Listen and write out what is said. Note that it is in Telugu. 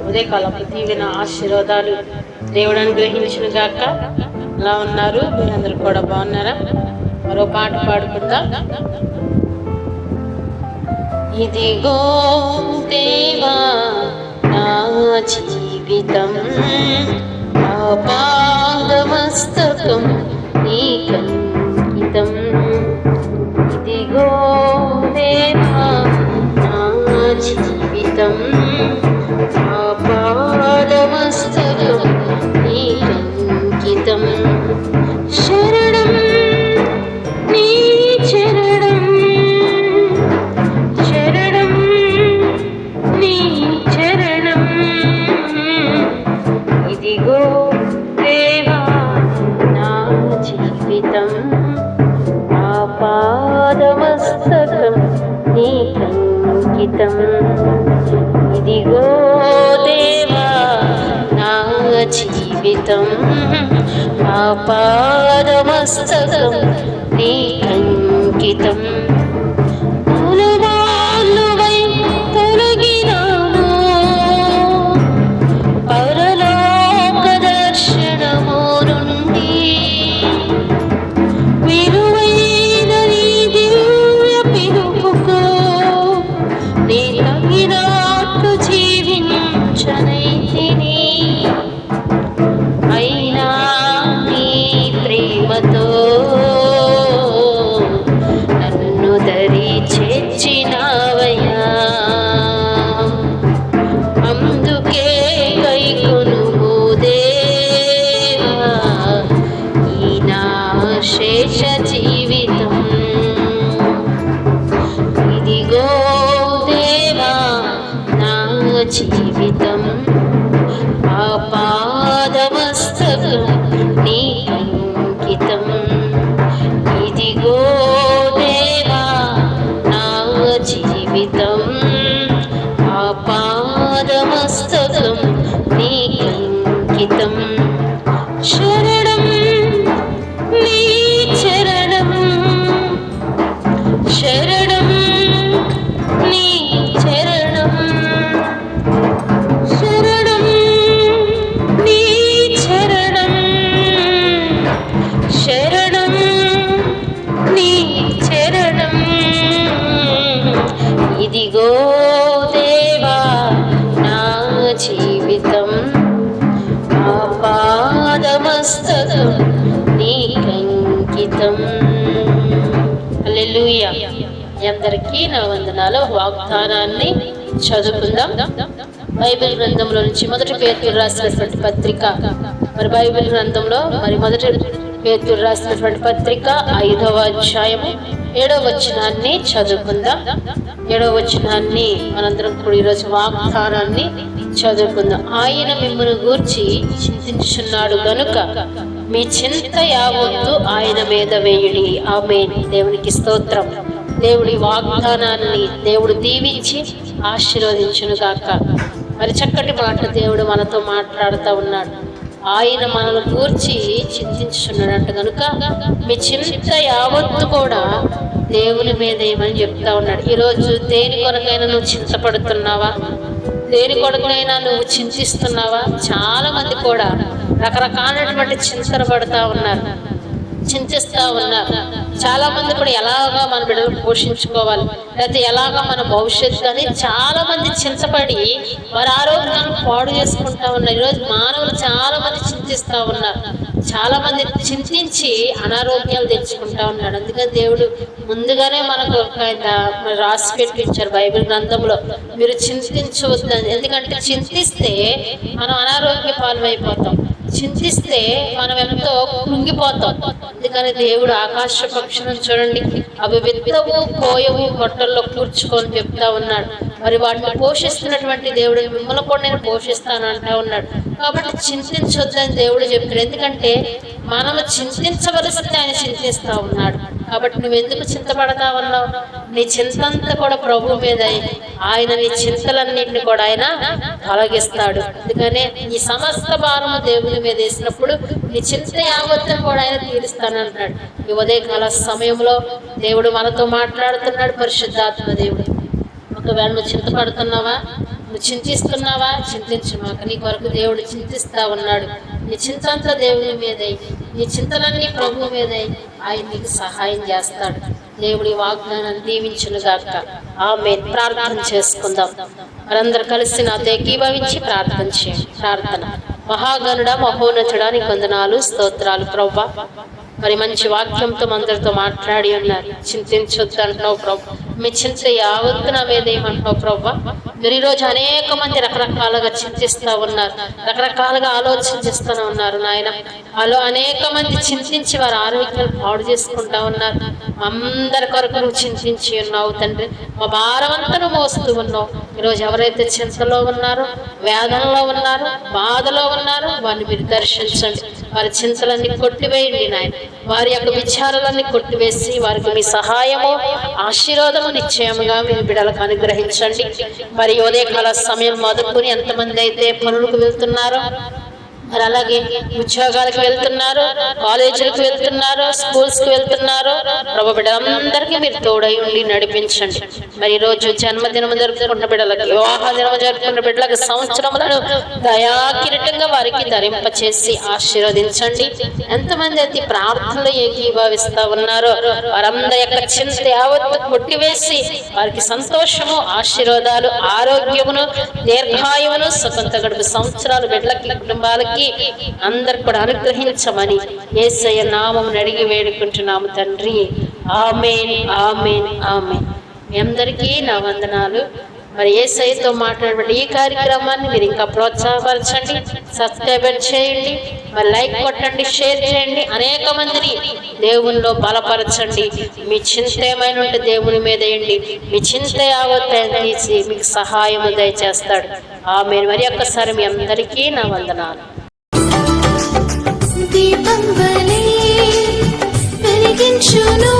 ఉదయకాల దీవెన ఆశీర్వాదాలు దేవుడు అనుగ్రహించిన గాక. అలా ఉన్నారు, మీరందరూ కూడా బాగున్నారా? మరో పాట పాడుకుందాం. ఇదిగో దేవా నా జీవితం, ఆపాదమస్తకం నీకంకితం. ఇదిగో దేవా నా జీవితం, ఆపాదమస్తకం నీకంకితం. శరణం నీ చరణం, శరణం నీ చరణం. ఇదిగో దేవా నా జీవితం, ఆపాదమస్తకం నీకంకితం. ఇదిగో దేవా నా జీవితం, ఆపాదమస్తకం నీకంకితం. మూలవాలువై తొలగినాను, పరలోక దర్శనము నుండి విలువైన నీ దివ్య పిలుపుకు నీ తగినట్టు జీవించనైతిని. అయినా నీ ప్రేమతో నన్ను దరి చేర్చినావయ్యా, అందుకే కైకొనుము దేవా ఈ నా శేష జీవితం. ఇదిగో దేవా నా జీవితం, ఆపాదమస్తకం నీకంకితం. ఇదిగో దేవా నా జీవితం, ఆపాదమస్తకం నీకంకితం. శరణం నీ చరణం, శరణం నీ చరణం, శరణం నీ చరణం, శరణం నీ చరణం. ఇదిగో దేవా నా జీవితం, ఆపాదమస్తకం నీకంకితం. హల్లెలూయా. అందరికీ నా వందనాలు. వాగ్దానాన్ని చదువుకుందాం. బైబిల్ గ్రంథంలో నుంచి మొదటి పేతురు రాసినటువంటి పత్రిక, మరి బైబిల్ గ్రంథంలో మరి మొదటి పేతురు రాసినటువంటి పత్రిక 5వ అధ్యాయము 7వ వచనాన్ని చదువుకుందాం. 7వ వచనాన్ని మనందరం కూడా ఈరోజు వాగ్దానాన్ని చదువుకుందాం. ఆయన మిమ్మల్ని గూర్చి చింతించుచున్నాడు గనుక మీ చింత యావత్తు ఆయన మీద వేయుడి. ఆమేన్. దేవునికి స్తోత్రం. దేవుడి వాగ్దానాన్ని దేవుడు దీవించి ఆశీర్వదించును గాక. మరి చక్కటి మాట దేవుడు మనతో మాట్లాడుతూ ఉన్నాడు. ఆయన మనల్ని గూర్చి చింతించుచున్నాడంట కనుక మీ చింత యావత్తు కూడా దేవుని మీద ఏమని చెప్తా ఉన్నాడు. ఈరోజు దేని కొరకైనా నువ్వు చింతపడుతున్నావా? దేని కొరకైనా నువ్వు చింతిస్తున్నావా? చాలా మంది కూడా రకరకాలైనటువంటి చింతన పడుతూ ఉన్నారు, చింతిస్తూ ఉన్నారు. చాలా మంది కూడా ఎలాగా మన బిడ్డలు పోషించుకోవాలి, లేకపోతే ఎలాగా మన భవిష్యత్తు అని చాలా మంది చింతపడి వారి ఆరోగ్యాన్ని పాడు చేసుకుంటా ఉన్నారు. ఈరోజు మానవులు చాలా మంది చింతిస్తూ ఉన్నారు. చాలా మంది చింతించి అనారోగ్యాలు తెచ్చుకుంటా ఉన్నాడు. అందుకని దేవుడు ముందుగానే మనకు రాసి పెట్టించారు బైబిల్ గ్రంథంలో, మీరు చింతించవద్దని. ఎందుకంటే చింతిస్తే మనం అనారోగ్య పాలమైపోతాం, చింతిస్తే మనం ఎంతో కృంగిపోతాం. అందుకని దేవుడు ఆకాశ పక్షులను చూడండి, అవి విత్తవు కోయవు గొట్టల్లో కూర్చుకొని చెప్తా ఉన్నాడు. మరి వాటిని పోషిస్తున్నటువంటి దేవుడు మిమ్మల్ని కూడా నేను పోషిస్తాను అంటా ఉన్నాడు. కాబట్టి చింతించొద్దని దేవుడు చెప్తాడు. ఎందుకంటే మనము చింతించవలసింది ఆయన చింతిస్తా ఉన్నాడు. కాబట్టి నువ్వెందుకు చింతపడతా ఉన్నావు? నీ చింతంతా కూడా ప్రభు మీద ఆయన నీ చింతలన్నింటినీ కూడా ఆయన తొలగిస్తాడు. అందుకనే ఈ సమస్త భారము దేవుని మీద వేసినప్పుడు నీ చింత యావత్తును కూడా ఆయన తీరుస్తానంటున్నాడు. ఈ ఉదయకాల సమయంలో దేవుడు మనతో మాట్లాడుతున్నాడు. పరిశుద్ధాత్మ దేవుడు, ఒకవేళ నువ్వు చింతపడుతున్నావా? నువ్వు చింతిస్తున్నావా? చింతించమాక, నీ కొరకు దేవుడు చింతిస్తా ఉన్నాడు. నీ చింతంతా దేవుని మీదై, నీ చింతలన్నీ ప్రభు మీదై, ఆయన నీకు సహాయం చేస్తాడు. దేవుడి వాగ్దానాన్ని దీవించునుగాక. ఆమేన్. ప్రార్థన చేసుకుందాం. మనందరూ కలిసి నాతో ఏకీభవించి ప్రార్థన చేయండి. ప్రార్థన. మహాగణుడ, మహోన్నతుడా, నీకు వందనాలు, స్తోత్రాలు ప్రభువా. మరి మంచి వాక్యంతో అందరితో మాట్లాడి ఉన్నారు. చింతించొద్దు అంటున్నావు ప్రభు. మీ చింత యావత్తు నా మీద ఏమంటున్నావు ప్రభు. మీరు ఈరోజు అనేక మంది రకరకాలుగా చింతిస్తూ ఉన్నారు, రకరకాలుగా ఆలోచించిస్తూ ఉన్నారు నాయన. అలా అనేక మంది చింతించి వారి ఆరోగ్యాలు పాడు చేసుకుంటా ఉన్నారు. అందరి కొరకు నువ్వు చింతించి ఉన్నావు తండ్రి. మా భారమంతా మోస్తూ ఉన్నావు. ఈరోజు ఎవరైతే చింతలో ఉన్నారో, వేదనలో ఉన్నారో, బాధలో ఉన్నారో వారిని మీరు దర్శించండి. వారి చింతలన్నీ కొట్టివేయండి నాయన. వారి యొక్క విచారాలన్నీ కొట్టివేసి వారికి మీ సహాయము, ఆశీర్వాదము నిశ్చయముగా మీ బిడ్డలకు అనుగ్రహించండి. మరి ఉదయకాల సమయం మొదలుకొని ఎంతమంది అయితే పనులకు వెళ్తున్నారో, మరి అలాగే ఉద్యోగాలకు వెళ్తున్నారు, కాలేజీలకు వెళ్తున్నారు, స్కూల్స్కి వెళ్తున్నారు ప్రభు, బిడ్డలందరికీ మీరు తోడై ఉండి నడిపించండి. మరి ఈరోజు జన్మదినం జరుపుకున్న బిడ్డలకి, వివాహ దినం జరుపుకున్న బిడ్డలకు సంవత్సరములను దయాకిరీటంగా వారికి ధరింపచేసి ఆశీర్వదించండి. ఎంతమంది అయితే ప్రార్థనలు ఏకీభవిస్తా ఉన్నారో వారందరి యొక్క చింత యావత్తు కొట్టివేసి వారికి సంతోషము, ఆశీర్వాదాలు, ఆరోగ్యమును, దీర్ఘాయువును, సుఖంత గడుపు సంవత్సరాలు బిడ్డలకి, కుటుంబాలకి అందరు కూడా అనుగ్రహించమని యేసయ్య నామమున అడిగి వేడుకుంటున్నాము తండ్రి. ఆమేన్, ఆమేన్, ఆమేన్. మీ అందరికీ నా వందనాలు. మరి యేసయ్యతో మాట్లాడబడి ఈ కార్యక్రమాన్ని మీరు ఇంకా ప్రోత్సాహపరచండి, సబ్స్క్రైబ్ చేయండి, మరి లైక్ కొట్టండి, షేర్ చేయండి. అనేక మందిని దేవునిలో బలపరచండి. మీ చింత ఏమైనా ఉంటే దేవుని మీద వేయండి. మీ చింత యావత్తు తీసి మీకు సహాయము దయచేస్తాడు. ఆమేన్. మరి ఒక్కసారి మీ అందరికీ నా వందనాలు. దీపం వలె వెలిగించును